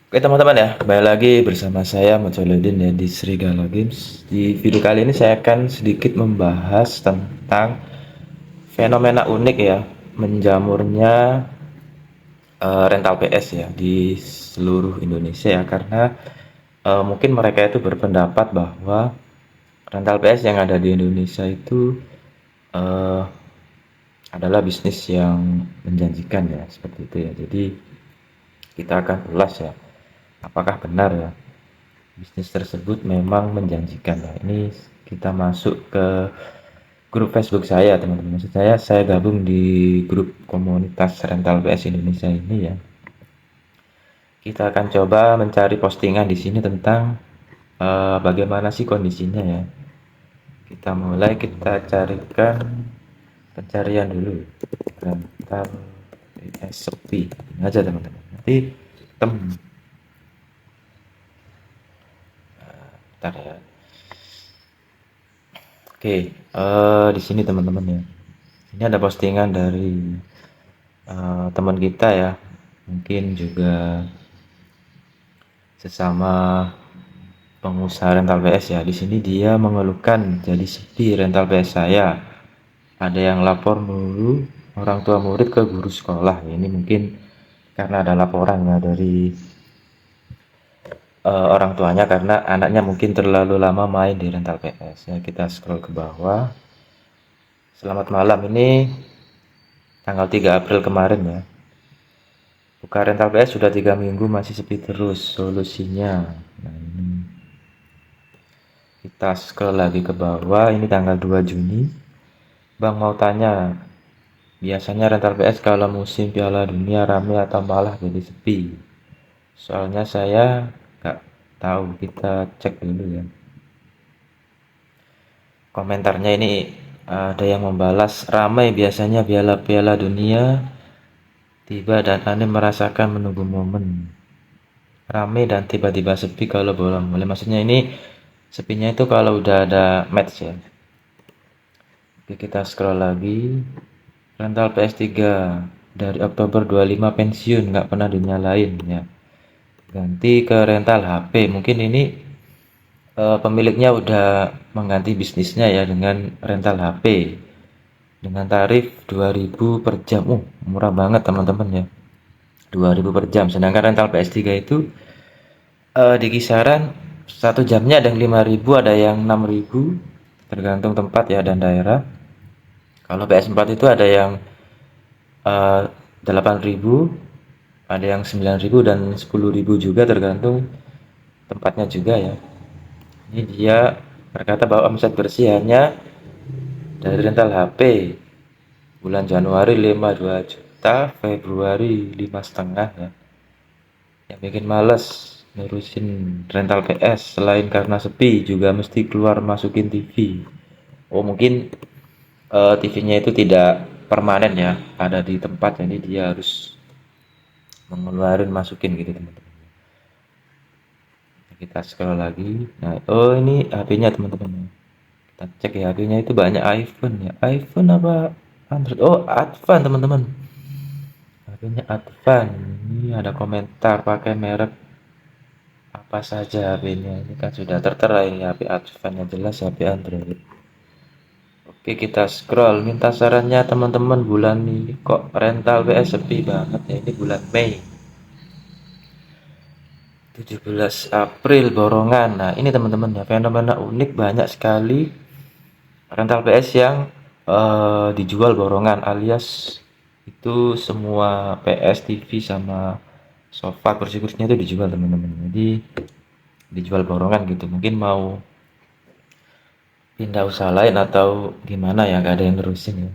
Oke teman-teman ya, kembali lagi bersama saya Mujaludin ya di Serigala Games. Di video kali ini saya akan sedikit membahas tentang fenomena unik ya, menjamurnya rental PS ya di seluruh Indonesia ya, karena mungkin mereka itu berpendapat bahwa rental PS yang ada di Indonesia itu eh, adalah bisnis yang menjanjikan ya, seperti itu ya. Jadi kita akan ulas ya, apakah benar ya bisnis tersebut memang menjanjikan ya. Ini kita masuk ke grup Facebook saya teman-teman. Maksud saya gabung di grup komunitas rental PS Indonesia ini ya. Kita akan coba mencari postingan di sini tentang bagaimana sih kondisinya ya. Kita carikan pencarian dulu rental PS sepi. Ini aja teman-teman. Nanti tem bentar ya. Oke, di sini teman-teman ya. Ini ada postingan dari teman kita ya, mungkin juga sesama pengusaha rental PS ya. Di sini dia mengeluhkan jadi sepi rental PS saya. Ada yang lapor mulu orang tua murid ke guru sekolah. Ini mungkin karena ada laporan ya dari orang tuanya karena anaknya mungkin terlalu lama main di rental PS. Ya, kita scroll ke bawah. Selamat malam, ini tanggal 3 April kemarin ya. Buka rental PS sudah 3 minggu masih sepi terus. Solusinya, nah ini kita scroll lagi ke bawah. Ini tanggal 2 Juni. Bang mau tanya, biasanya rental PS kalau musim Piala Dunia rame atau malah jadi sepi? Soalnya saya nggak tahu. Kita cek dulu ya. Komentarnya ini ada yang membalas, ramai biasanya Piala Dunia tiba dan aneh merasakan menunggu momen. Rame dan tiba-tiba sepi kalau bola mulai. Maksudnya ini sepinya itu kalau udah ada match ya. Oke, kita scroll lagi. Rental PS3 dari Oktober 25 pensiun, nggak pernah dinyalain ya. Ganti ke rental HP. Mungkin ini pemiliknya udah mengganti bisnisnya ya dengan rental HP. Dengan tarif 2000 per jam. Murah banget teman-teman ya. 2000 per jam. Sedangkan rental PS3 itu di kisaran 1 jamnya ada yang 5.000, ada yang 6.000, tergantung tempat ya dan daerah. Kalau PS4 itu ada yang 8.000, ada yang 9.000 dan 10.000 juga tergantung tempatnya juga ya. Ini dia berkata bahwa omset bersih hanya dari rental HP bulan Januari 5,2 juta, Februari 5,5 ya. Yang bikin males ngurusin rental PS selain karena sepi juga mesti keluar masukin TV. Oh mungkin TV-nya itu tidak permanen ya, ada di tempat, jadi dia harus mengeluarin masukin gitu teman-teman. Kita scroll lagi. Nah, oh ini HP-nya teman-teman. Kita cek ya, HP-nya itu banyak iPhone ya. iPhone apa Android? Oh, Advan teman-teman. HP-nya Advan. Ini ada komentar pakai merek apa saja HP-nya. Ini kan sudah tertera ini HP Advan, yang jelas HP Android. Oke, kita scroll. Minta sarannya teman-teman, bulan ini kok rental PS sepi banget ya. Ini bulan Mei. 17 April borongan. Nah, ini teman-teman ya, fenomena unik, banyak sekali rental PS yang dijual borongan, alias itu semua PS, TV sama sofa, kursi-kursinya itu dijual teman-teman. Jadi dijual borongan gitu. Mungkin mau pindah usaha lain atau gimana ya, gak ada yang nerusin ya.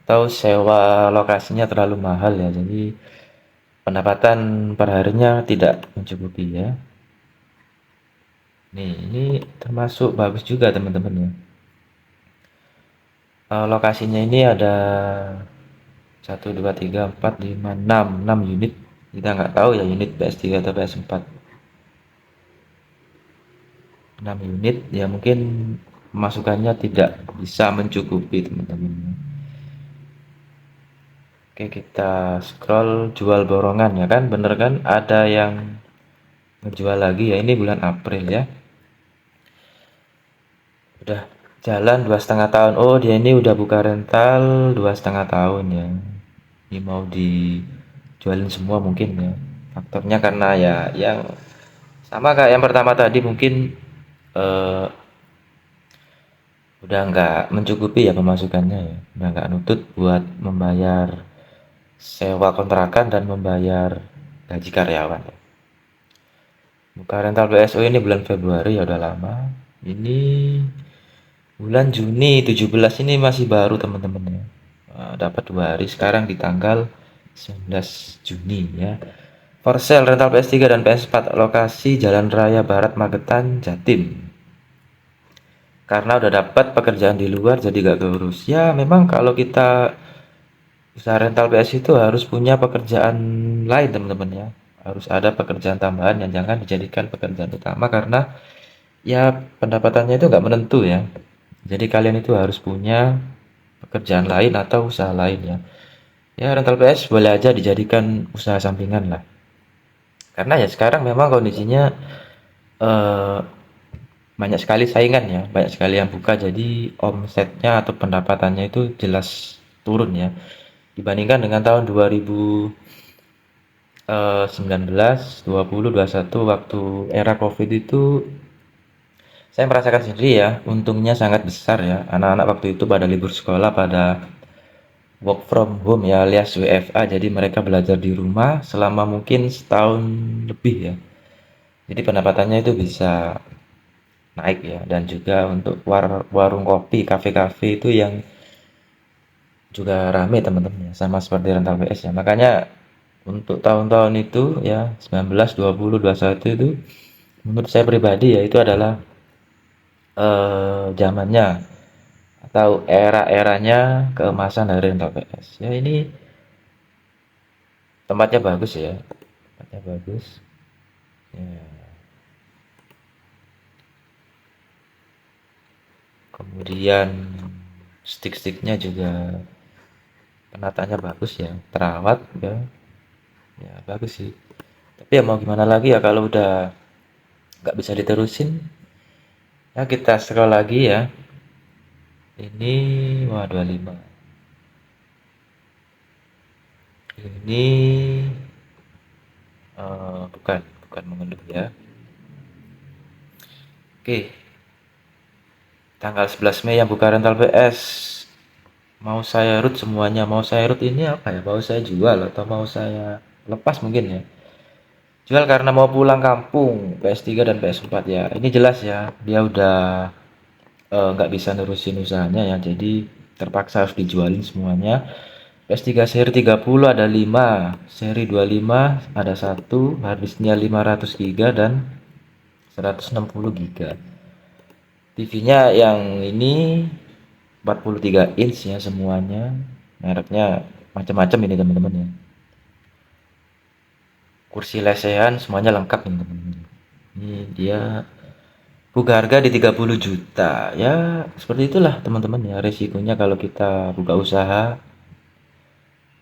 Atau sewa lokasinya terlalu mahal ya. Jadi pendapatan perharinya tidak mencukupi ya. Nih, ini termasuk bagus juga teman-teman ya. Lokasinya ini ada 1, 2, 3, 4, 5, 6 unit. Kita nggak tahu ya unit PS3 atau PS4. 6 unit ya, mungkin pemasukannya tidak bisa mencukupi teman-teman. Oke, kita scroll jual borongan ya kan, bener kan, ada yang ngejual lagi ya, ini bulan April ya. Udah jalan 2,5 tahun. Oh, dia ini udah buka rental 2,5 tahun ya. Ini mau dijualin semua mungkin ya. Faktornya karena ya yang sama kayak yang pertama tadi, mungkin eh, udah nggak mencukupi ya pemasukannya ya. Udah nggak nutut buat membayar sewa kontrakan dan membayar gaji karyawan ya. Buka rental PSO ini bulan Februari ya, udah lama. Ini bulan Juni 17 ini masih baru teman-teman ya. Dapat 2 hari sekarang di tanggal 19 Juni ya. For sale rental PS3 dan PS4, lokasi Jalan Raya Barat Magetan, Jatim. Karena udah dapat pekerjaan di luar jadi gak keurus. Ya memang kalau kita usaha rental PS itu harus punya pekerjaan lain teman-teman ya. Harus ada pekerjaan tambahan yang jangan dijadikan pekerjaan utama, karena ya pendapatannya itu nggak menentu ya. Jadi kalian itu harus punya pekerjaan lain atau usaha lain ya. Ya rental PS boleh aja dijadikan usaha sampingan lah. Karena ya sekarang memang kondisinya eh, banyak sekali saingan ya, banyak sekali yang buka, jadi omsetnya atau pendapatannya itu jelas turun ya. Dibandingkan dengan tahun 2019, 20, 21 waktu era Covid itu saya merasakan sendiri ya, untungnya sangat besar ya. Anak-anak waktu itu pada libur sekolah, pada work from home ya, alias WFA. Jadi mereka belajar di rumah selama mungkin setahun lebih ya. Jadi pendapatannya itu bisa naik ya. Dan juga untuk warung kopi, kafe-kafe itu yang juga rame teman-teman ya, sama seperti rental PS ya. Makanya untuk tahun-tahun itu ya, 19, 20, 21 itu menurut saya pribadi ya, itu adalah zamannya atau era-eranya keemasan dari rental PS. Ya ini tempatnya bagus ya. Tempatnya bagus. Ya. Kemudian stick-sticknya juga penataannya bagus ya, terawat ya. Ya bagus sih. Tapi ya mau gimana lagi ya, kalau udah nggak bisa diterusin ya kita scroll lagi ya. Ini wah 25. Ini bukan bukan mengeluh ya. Oke, tanggal 11 Mei yang buka rental PS. Mau saya root semuanya, mau saya root ini apa ya? Mau saya jual atau mau saya lepas mungkin ya? Jual karena mau pulang kampung, PS3 dan PS4 ya. Ini jelas ya, dia udah nggak bisa nerusin usahanya ya, jadi terpaksa harus dijualin semuanya. PS3 seri 30 ada 5, seri 25 ada 1, harddisknya 500 GB dan 160 GB. TV-nya yang ini 43 inch ya semuanya. Mereknya macam-macam ini teman-teman ya. Kursi lesehan semuanya lengkap ini teman-teman. Ini dia buka harga di 30 juta. Ya, seperti itulah teman-teman ya resikonya kalau kita buka usaha.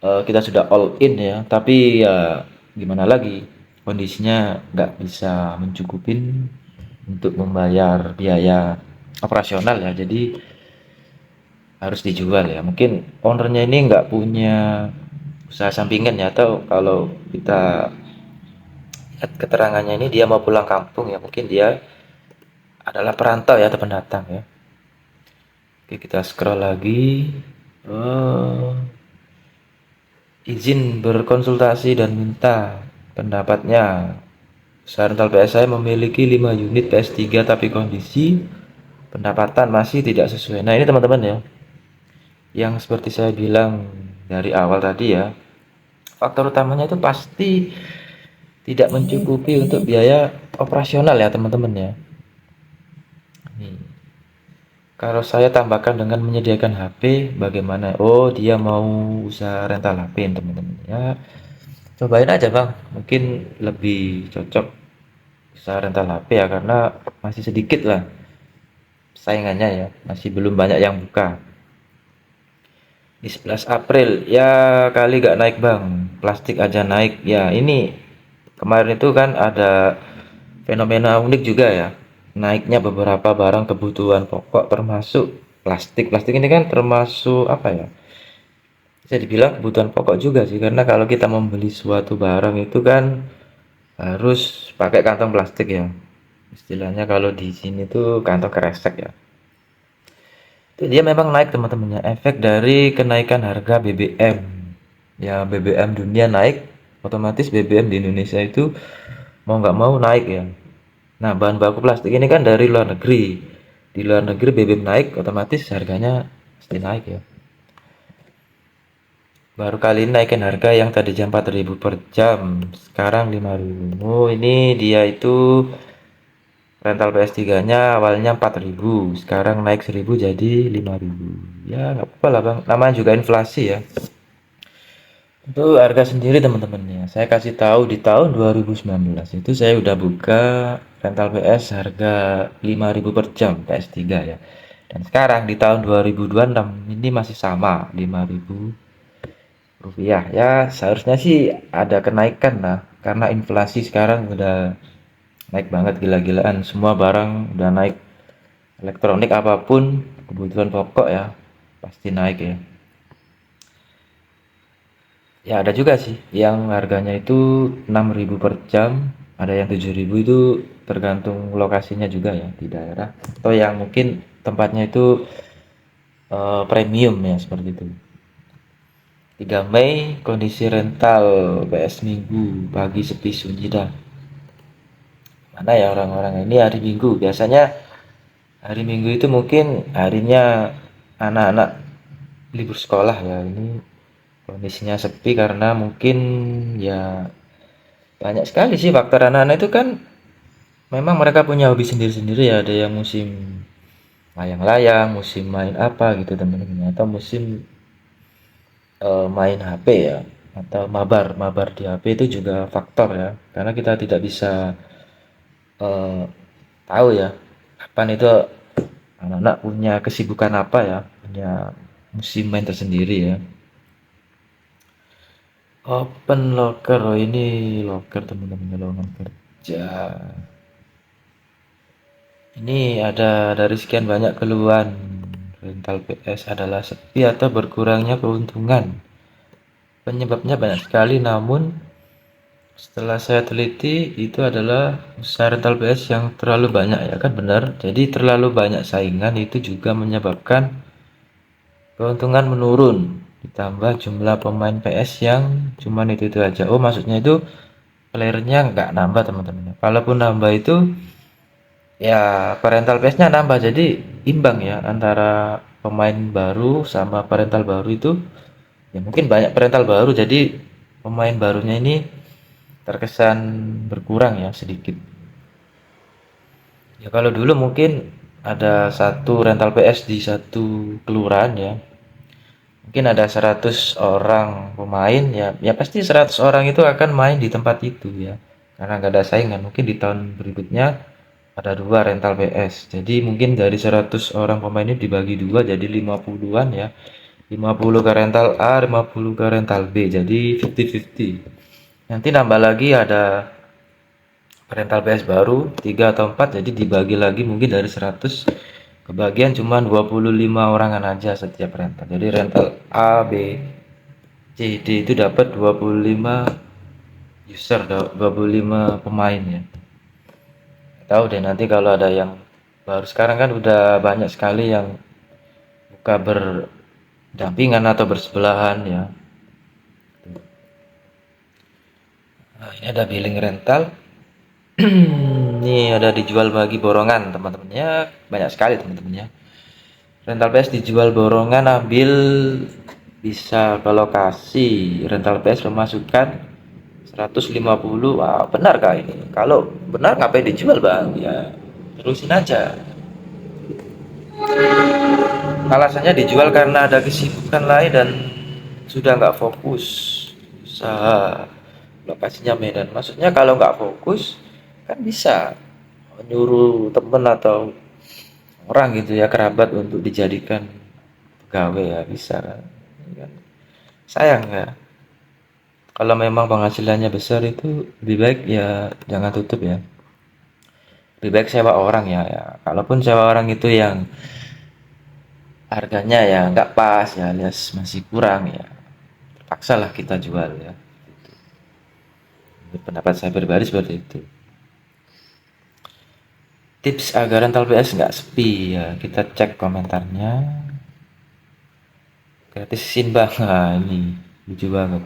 Kita sudah all in ya, tapi ya gimana lagi? Kondisinya nggak bisa mencukupin untuk membayar biaya operasional ya. Jadi harus dijual ya. Mungkin ownernya ini nggak punya usaha sampingan ya, atau kalau kita lihat keterangannya ini dia mau pulang kampung ya, mungkin dia adalah perantau ya atau pendatang ya. Oke, kita scroll lagi. Oh, izin berkonsultasi dan minta pendapatnya. Usaha rental PS saya memiliki 5 unit PS3 tapi kondisi pendapatan masih tidak sesuai. Nah, ini teman-teman ya, yang seperti saya bilang dari awal tadi ya, faktor utamanya itu pasti tidak mencukupi untuk biaya operasional ya teman-teman ya. Nih, kalau saya tambahkan dengan menyediakan HP, bagaimana? Oh, dia mau usaha rental HP teman-teman ya. Cobain aja bang, mungkin lebih cocok usaha rental HP ya, karena masih sedikit lah saingannya ya, masih belum banyak yang buka. Di 11 April ya, kali gak naik bang, plastik aja naik ya. Ini kemarin itu kan ada fenomena unik juga ya. Naiknya beberapa barang kebutuhan pokok termasuk plastik. Plastik ini kan termasuk apa ya? Bisa dibilang kebutuhan pokok juga sih, karena kalau kita membeli suatu barang itu kan harus pakai kantong plastik ya. Istilahnya kalau di sini tuh kantong kresek ya. Itu dia memang naik teman-temannya. Efek dari kenaikan harga BBM. Ya BBM dunia naik, otomatis BBM di Indonesia itu mau nggak mau naik ya. Nah, bahan baku plastik ini kan dari luar negeri. Di luar negeri BBM naik, otomatis harganya pasti naik ya. Baru kali ini naikin harga yang tadi jam 4.000 per jam, sekarang 5.000. Oh, ini dia itu rental PS3-nya awalnya 4.000, sekarang naik 1.000 jadi 5.000. Ya, nggak apa-apa lah, Bang. Namanya juga inflasi ya. Itu harga sendiri teman-temannya. Saya kasih tahu di tahun 2019 itu saya udah buka rental PS harga 5.000 per jam PS3 ya. Dan sekarang di tahun 2026 ini masih sama 5.000 rupiah. Ya, seharusnya sih ada kenaikan lah karena inflasi sekarang udah naik banget gila-gilaan. Semua barang udah naik. Elektronik apapun kebutuhan pokok ya pasti naik ya. Ya ada juga sih yang harganya itu 6.000 per jam, ada yang 7.000, itu tergantung lokasinya juga ya di daerah. Atau yang mungkin tempatnya itu premium ya seperti itu. 3 Mei kondisi rental PS Minggu pagi sepi sunyi dah. Mana ya orang-orang ini hari Minggu. Biasanya hari Minggu itu mungkin harinya anak-anak libur sekolah ya. Ini kondisinya sepi karena mungkin ya banyak sekali sih faktor. Anak-anak itu kan memang mereka punya hobi sendiri-sendiri ya, ada yang musim layang-layang, musim main apa gitu teman-teman, atau musim main HP ya, atau mabar di HP itu juga faktor ya, karena kita tidak bisa eh, tahu ya kapan itu anak-anak punya kesibukan apa ya, punya musim main tersendiri ya. Open locker, oh ini locker teman-teman, lowongan kerja. Ini ada dari sekian banyak keluhan, rental PS adalah sepi atau berkurangnya keuntungan. Penyebabnya banyak sekali, namun setelah saya teliti itu adalah usaha rental PS yang terlalu banyak ya kan, benar. Jadi terlalu banyak saingan itu juga menyebabkan keuntungan menurun. Ditambah jumlah pemain PS yang cuman itu aja. Oh, maksudnya itu playernya nggak nambah teman-teman. Kalaupun nambah itu ya parental base-nya nambah, jadi imbang ya antara pemain baru sama parental baru itu. Ya mungkin banyak parental baru, jadi pemain barunya ini terkesan berkurang ya sedikit. Ya kalau dulu mungkin ada satu rental PS di satu kelurahan ya, mungkin ada 100 orang pemain ya, ya pasti 100 orang itu akan main di tempat itu ya, karena nggak ada saingan. Mungkin di tahun berikutnya ada 2 rental PS, jadi mungkin dari 100 orang pemain ini dibagi dua jadi 50-an ya, 50 ke rental A, 50 ke rental B, jadi 50-50. Nanti nambah lagi ada rental PS baru 3 atau 4, jadi dibagi lagi mungkin dari 100 kebagian cuma 25 orangan aja setiap rental. Jadi rental A, B, C, D itu dapat 25 user, 25 pemain ya. Tahu deh nanti kalau ada yang baru, sekarang kan udah banyak sekali yang buka berdampingan atau bersebelahan ya. Nah, ini ada billing rental. Ini ada dijual bagi borongan teman-temannya, banyak sekali teman-temannya. Rental PS dijual borongan, ambil bisa ke lokasi. Rental PS pemasukan 150. Wah, benar kah ini? Kalau benar ngapain dijual, Bang? Ya, terusin aja. Alasannya dijual karena ada kesibukan lain dan sudah nggak fokus usaha. Lokasinya Medan. Maksudnya kalau nggak fokus kan bisa menyuruh temen atau orang gitu ya, kerabat, untuk dijadikan pegawai ya, bisa kan. Kan sayang ya, kalau memang penghasilannya besar itu lebih baik ya jangan tutup ya. lebih baik sewa orang ya, ya. Kalaupun sewa orang itu yang harganya ya nggak pas ya, alias masih kurang ya, terpaksa lah kita jual ya. Ini pendapat saya pribadi seperti itu. Tips agar rental PS nggak sepi ya, kita cek komentarnya. Gratisin bang, nah ini lucu banget.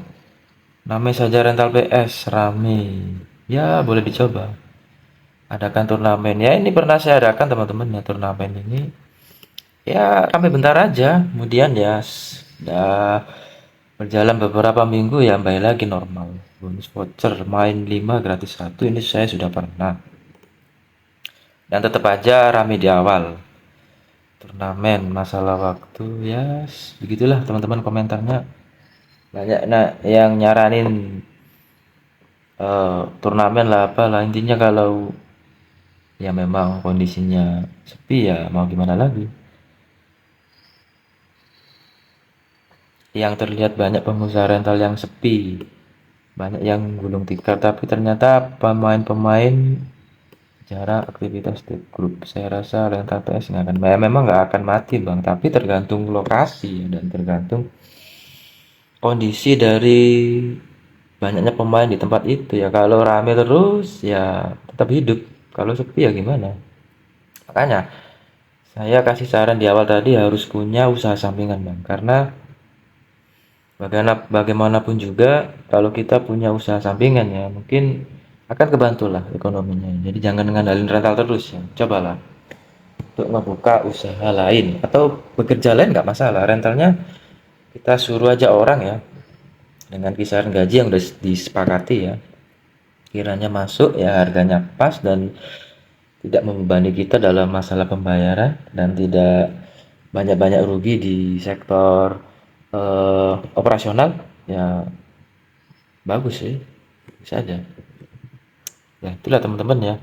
Namanya saja rental PS, rame. Ya boleh dicoba. Adakan turnamen. Ya ini pernah saya adakan teman-teman ya, turnamen ini. Ya rame bentar aja. Kemudian ya udah berjalan beberapa minggu ya kembali lagi normal. Bonus voucher main 5 gratis satu, ini saya sudah pernah. Dan tetap aja rame di awal. Turnamen masalah waktu ya begitulah teman-teman komentarnya. Banyak nah yang nyaranin turnamen lah apalah, intinya kalau ya memang kondisinya sepi ya mau gimana lagi. Yang terlihat banyak pengusaha rental yang sepi, banyak yang gulung tikar, tapi ternyata pemain-pemain jarang aktivitas di grup. Saya rasa rental PS nggak akan, ya memang nggak akan mati bang, tapi tergantung lokasi dan tergantung kondisi dari banyaknya pemain di tempat itu ya. Kalau rame terus ya tetap hidup, kalau sepi ya gimana. Makanya saya kasih saran di awal tadi harus punya usaha sampingan bang, karena bagaimanapun juga kalau kita punya usaha sampingan ya mungkin akan kebantulah ekonominya. Jadi jangan ngandalin rental terus ya. Cobalah untuk membuka usaha lain atau bekerja lain nggak masalah. Rentalnya kita suruh aja orang ya dengan kisaran gaji yang udah disepakati ya. Kiranya masuk ya harganya pas dan tidak membebani kita dalam masalah pembayaran dan tidak banyak-banyak rugi di sektor operasional ya, bagus sih, bisa aja. Ya itulah teman-teman ya,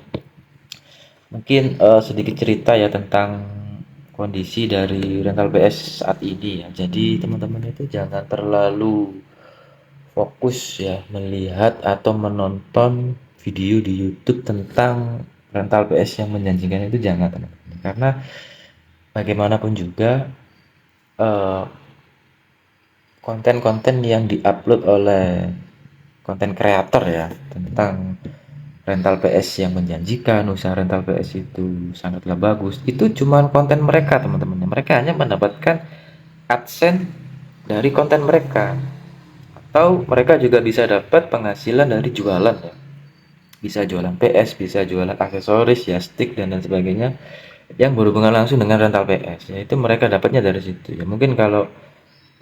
mungkin sedikit cerita ya tentang kondisi dari rental PS saat ini ya. Jadi teman-teman itu jangan terlalu fokus ya melihat atau menonton video di YouTube tentang rental PS yang menjanjikan, itu jangan teman-teman, karena bagaimanapun juga eh, konten-konten yang diupload oleh konten kreator ya tentang rental PS yang menjanjikan, usaha rental PS itu sangatlah bagus, itu cuma konten mereka teman-teman. Mereka hanya mendapatkan AdSense dari konten mereka, atau mereka juga bisa dapat penghasilan dari jualan ya, bisa jualan PS, bisa jualan aksesoris ya, stick dan lain sebagainya yang berhubungan langsung dengan rental PS ya, itu mereka dapatnya dari situ ya. Mungkin kalau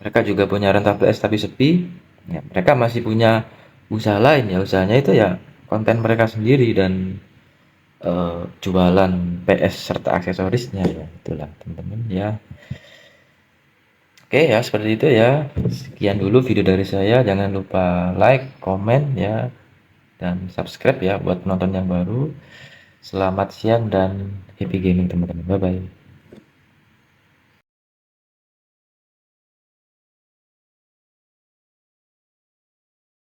mereka juga punya rental PS tapi sepi ya, mereka masih punya usaha lain ya, usahanya itu ya konten mereka sendiri dan jualan PS serta aksesorisnya ya. Itulah teman-teman ya. Oke ya seperti itu ya, sekian dulu video dari saya. Jangan lupa like, komen ya, dan subscribe ya buat penonton yang baru. Selamat siang dan happy gaming teman-teman, bye bye.